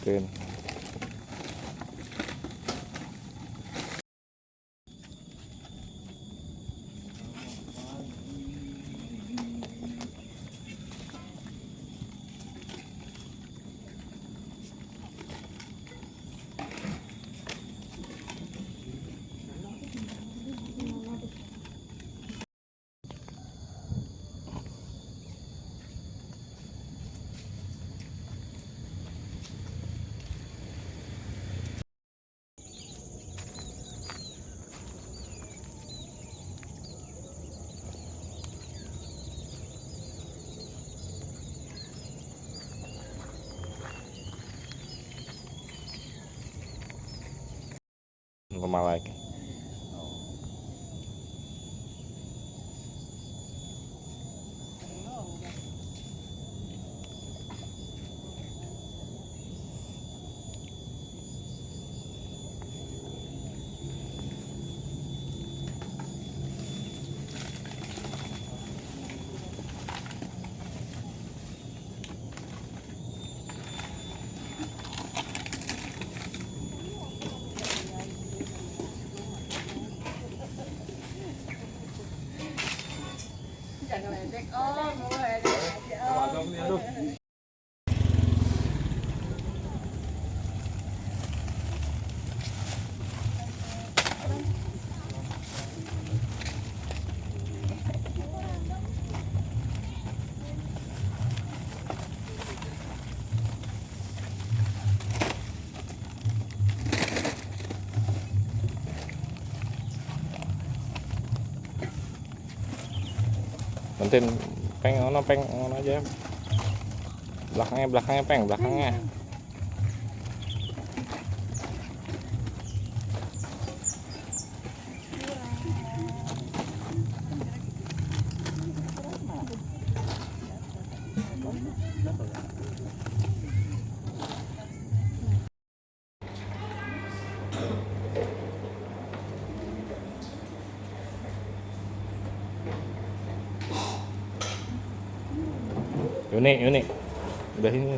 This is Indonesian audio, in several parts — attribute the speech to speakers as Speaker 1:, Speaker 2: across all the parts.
Speaker 1: masukin. Normal lagi.
Speaker 2: Jangan ledek om, mau ledek aja om.
Speaker 1: Nanti peng ngono aja. Belakangnya peng, belakangnya. Unik. Udah ini.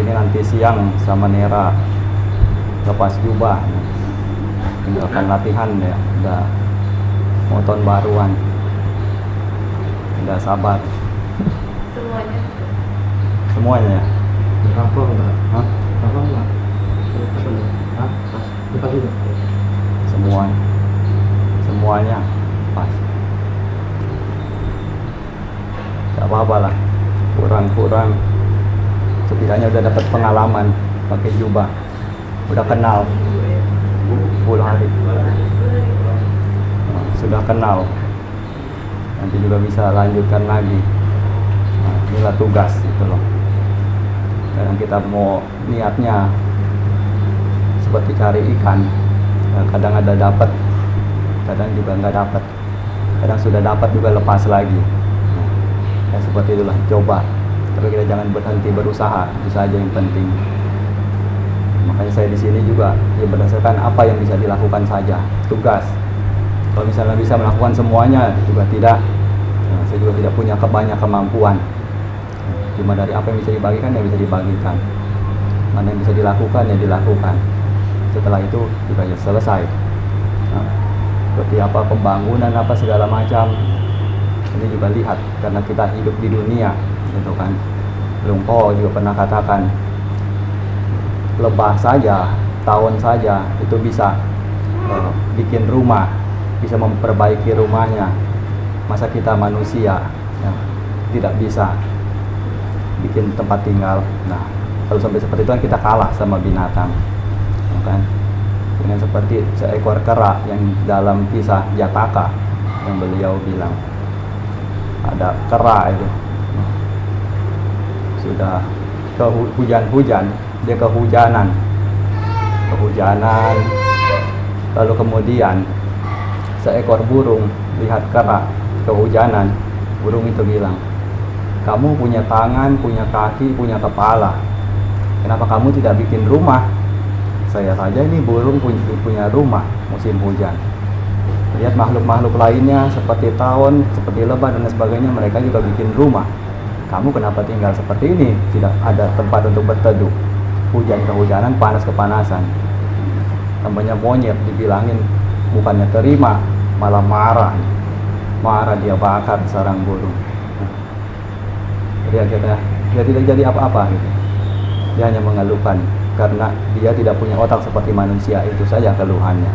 Speaker 3: ini nanti siang sama Nera lepas jubah, tinggalkan latihan ya, udah mau tahun baruan, udah sabar
Speaker 2: Semuanya.
Speaker 3: semuanya ya.
Speaker 4: Apa enggak?
Speaker 3: Hah?
Speaker 4: Apa enggak? Hah? Lepas juga.
Speaker 3: Semuanya pas, gak apa-apa lah, kurang setidaknya udah dapat pengalaman pakai jubah, udah kenal 10 hari. Nah, sudah kenal, nanti juga bisa lanjutkan lagi. Nah, inilah tugas gitu loh. Dan kita mau niatnya seperti cari ikan, nah, kadang ada dapat, kadang juga nggak dapat, kadang sudah dapat juga lepas lagi. Nah, ya seperti itulah, coba, tapi kita jangan berhenti berusaha, itu saja yang penting. Makanya saya di sini juga ya berdasarkan apa yang bisa dilakukan saja, tugas. Kalau misalnya bisa melakukan semuanya juga tidak. Nah, saya juga tidak punya banyak kemampuan. Cuma dari apa yang bisa dibagikan ya bisa dibagikan. Mana yang bisa dilakukan ya dilakukan. Setelah itu juga ya selesai. Nah, seperti apa pembangunan apa segala macam, ini juga lihat karena kita hidup di dunia, gitu kan. Lung Po juga pernah katakan, lebah saja, tawon saja itu bisa bikin rumah, bisa memperbaiki rumahnya. Masa kita manusia ya, tidak bisa bikin tempat tinggal. Nah, kalau sampai seperti itu kan kita kalah sama binatang, kan? Dengan seperti seekor kera yang dalam kisah Jataka yang beliau bilang, ada kera itu sudah hujan-hujan, dia kehujanan, lalu kemudian seekor burung lihat kera kehujanan, burung itu bilang, kamu punya tangan, punya kaki, punya kepala, kenapa kamu tidak bikin rumah? Saya saja ini burung punya rumah musim hujan. Lihat makhluk-makhluk lainnya seperti tawon, seperti lebah dan sebagainya, mereka juga bikin rumah. Kamu kenapa tinggal seperti ini? Tidak ada tempat untuk berteduh. Hujan kehujanan, panas kepanasan. Tambahnya monyet dibilangin bukannya terima, malah marah. Marah dia bakar sarang burung. Dia tidak jadi apa-apa gitu. Dia hanya mengeluhkan karena dia tidak punya otak seperti manusia, itu saja keluhannya.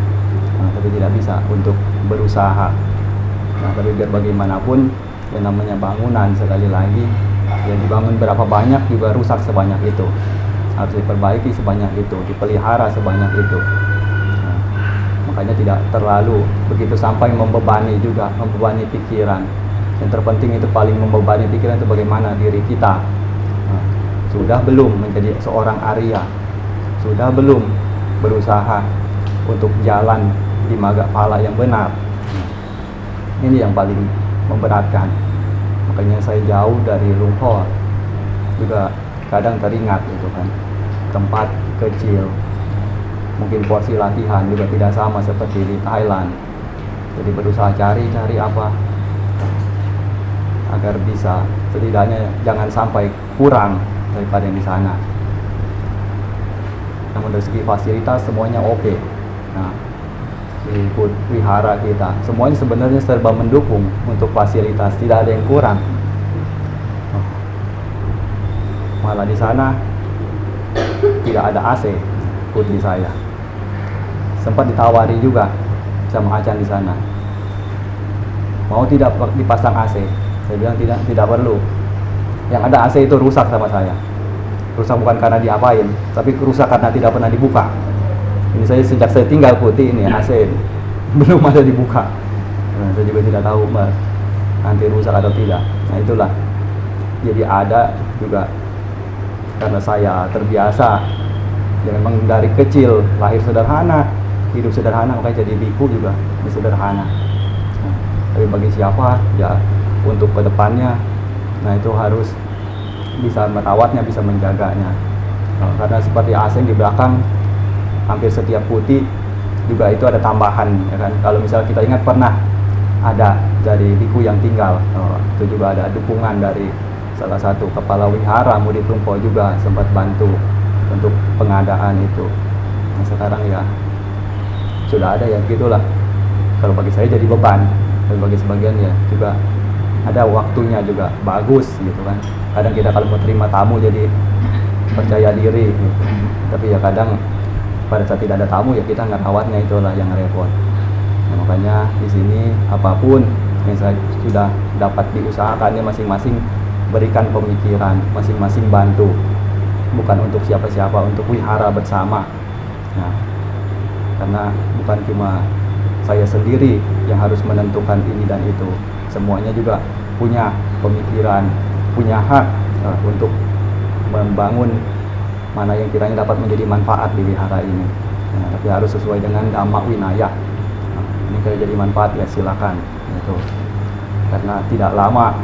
Speaker 3: Nah, tapi tidak bisa untuk berusaha. Nah, tapi biar bagaimanapun yang namanya bangunan, sekali lagi yang dibangun berapa banyak juga rusak sebanyak itu, harus diperbaiki sebanyak itu, dipelihara sebanyak itu. Nah, makanya tidak terlalu begitu sampai membebani juga, membebani pikiran. Yang terpenting itu paling membebani pikiran itu bagaimana diri kita. Nah, sudah belum menjadi seorang Arya, sudah belum berusaha untuk jalan di magapala yang benar. Ini yang paling memberatkan. Makanya saya jauh dari Lung Po, juga kadang teringat gitu kan, tempat kecil, mungkin porsi latihan juga tidak sama seperti di Thailand. Jadi berusaha cari apa agar bisa setidaknya jangan sampai kurang daripada yang di sana. Namun dari segi fasilitas semuanya oke. Nah, di wihara kita semuanya sebenarnya serba mendukung untuk fasilitas, tidak ada yang kurang. Malah di sana tidak ada AC. Putri saya sempat ditawari juga sama Acan di sana, mau tidak dipasang AC. Saya bilang tidak perlu. Yang ada AC itu rusak sama saya. Rusak bukan karena diapain, tapi rusak karena tidak pernah dibuka. Ini saya sejak saya tinggal Putih ini AC belum ada dibuka. Nah, saya juga tidak tahu nanti rusak atau tidak. Nah itulah. Jadi ada juga karena saya terbiasa. Ya memang dari kecil lahir sederhana, hidup sederhana, makanya jadi biku juga sederhana. Nah, tapi bagi siapa ya untuk kedepannya, nah itu harus bisa merawatnya, bisa menjaganya. Karena seperti AC di belakang, hampir setiap Putih juga itu ada tambahan, ya kan? Kalau misalnya kita ingat pernah ada dari biku yang tinggal, itu juga ada dukungan dari salah satu kepala wihara murid Tumpo juga sempat bantu untuk pengadaan itu. Nah, sekarang ya sudah ada ya gitulah. Kalau bagi saya jadi beban, dan bagi sebagian ya juga ada waktunya juga bagus gitu kan. Kadang kita kalau mau terima tamu jadi percaya diri gitu. Tapi ya kadang pada saat tidak ada tamu ya kita ngerawatnya, itulah yang repot. Nah, makanya di sini apapun yang saya sudah dapat diusahakannya masing-masing berikan pemikiran, masing-masing bantu. Bukan untuk siapa-siapa, untuk wihara bersama. Nah, karena bukan cuma saya sendiri yang harus menentukan ini dan itu. Semuanya juga punya pemikiran, punya hak untuk membangun mana yang kiranya dapat menjadi manfaat di wihara ini. Nah, tapi harus sesuai dengan dhamma winaya. Nah, ini kalau jadi manfaat ya silakan. Gitu. Karena tidak lama,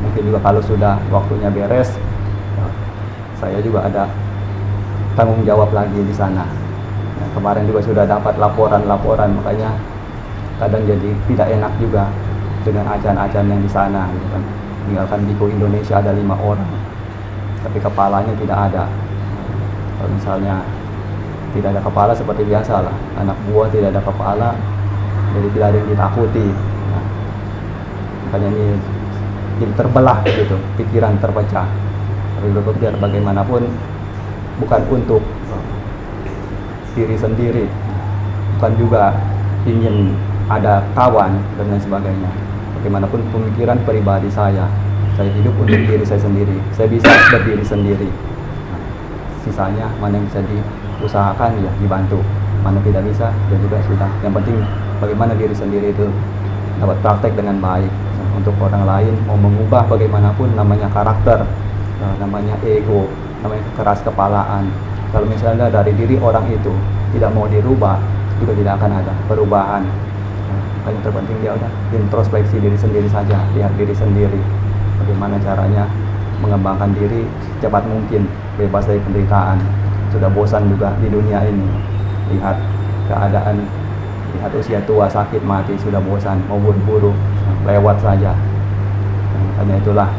Speaker 3: mungkin juga kalau sudah waktunya beres, saya juga ada tanggung jawab lagi di sana. Nah, kemarin juga sudah dapat laporan-laporan, makanya kadang jadi tidak enak juga dengan ajan-ajan yang di sana. Gitu kan. Tinggalkan biku Indonesia ada 5 orang, tapi kepalanya tidak ada. Kalau misalnya tidak ada kepala seperti biasa lah, anak buah tidak ada kepala, jadi tidak ada yang ditakuti. Nah, makanya ini jadi terbelah gitu, pikiran terpecah. Tapi biar bagaimanapun bukan untuk diri sendiri, bukan juga ingin ada kawan dan lain sebagainya. Bagaimanapun pemikiran pribadi saya hidup untuk diri saya sendiri, saya bisa berdiri sendiri. Nah, sisanya mana yang bisa diusahakan ya dibantu, mana tidak bisa ya juga sudah. Yang penting bagaimana diri sendiri itu dapat praktek dengan baik. Nah, untuk orang lain mau mengubah bagaimanapun namanya karakter, namanya ego, namanya keras kepalaan. Kalau misalnya dari diri orang itu tidak mau dirubah, juga tidak akan ada perubahan. Nah, yang terpenting dia udah introspeksi diri sendiri saja, lihat diri sendiri. Bagaimana caranya mengembangkan diri secepat mungkin, bebas dari penderitaan. Sudah bosan juga di dunia ini, lihat keadaan, lihat usia tua, sakit, mati, sudah bosan, mau buru-buru, lewat saja. Nah, makanya itulah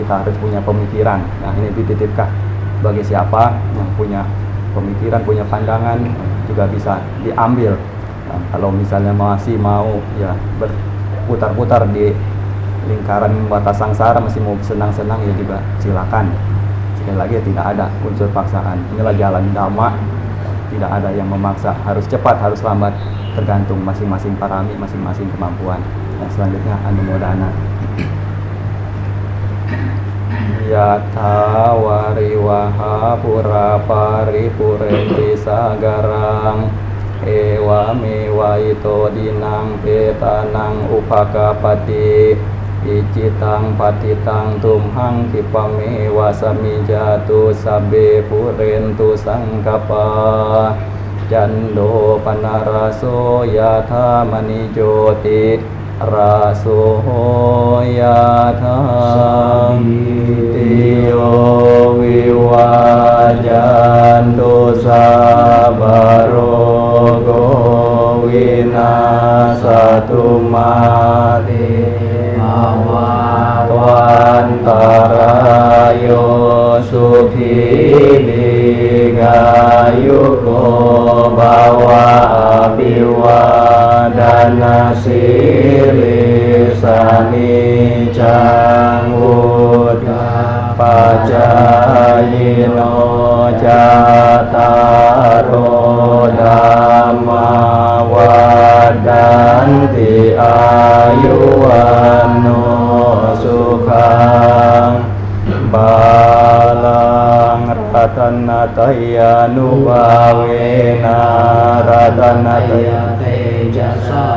Speaker 3: kita harus punya pemikiran. Nah, ini dititipkan bagi siapa yang punya pemikiran, punya pandangan, juga bisa diambil. Nah, kalau misalnya masih mau ya berputar-putar di lingkaran batas sangsara, masih mau senang-senang ya juga silakan. Sekali lagi ya, tidak ada unsur paksaan. Inilah jalan dhamma, tidak ada yang memaksa, harus cepat, harus lambat, tergantung masing-masing parami, masing-masing kemampuan. Nah, selanjutnya anumodana. Yatha wariwaha pura paripurenti sagarang ewa mewa ito dinang petanang upakapati icitang patitang tumhang kipamewa samijatu sabe purentu sangkapa jando panaraso yatha manijoti raso yatha tiyo viwajanto sabarogo winasatu mati awatwantarayo sukhi digayuko bawa abiwadana sirisani cangud pacayino jataro dhamma wadanti ayuwano sukhang balang ratanataya nubawena ratanataya tejasa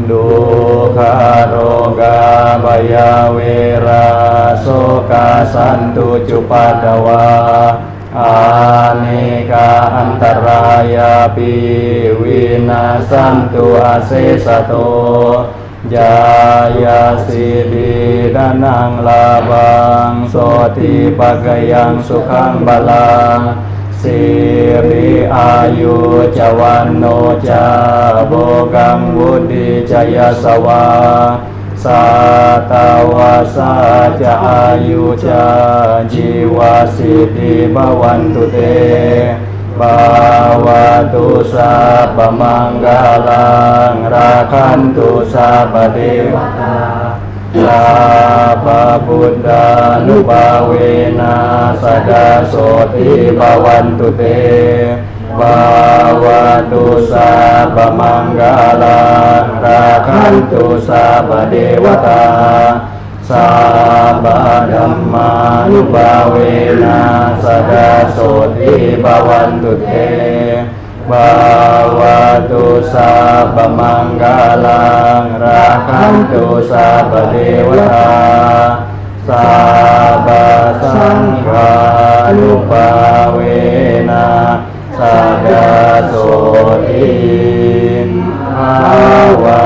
Speaker 3: dukkha roga baya wera soka santu cupadawa aneka antaraya piwinasantu asesato jaya siddhi danang labang soti bagayang sukhang balang siri ayu cawanno ca bogang budi jaya sawa สัตวาสาจะอายุจาจีวาสิทธิภวันตุเตภาวะตุสัพพมังคลังราคันตุสัพพเทวตาสัพพพุทธานุภาเวนะสดาโสติภวันตุเตภาวะตุสัพพมังคลังราคันตุสัพพเทวตาสัพพธัมมานุภาเวนะสดาโสติภวันตุเตภาวะตุสัพพมังคลังราคันตุสัพพเทวตาสัพพสังฆานุภาเวนะสดาโสติภาวั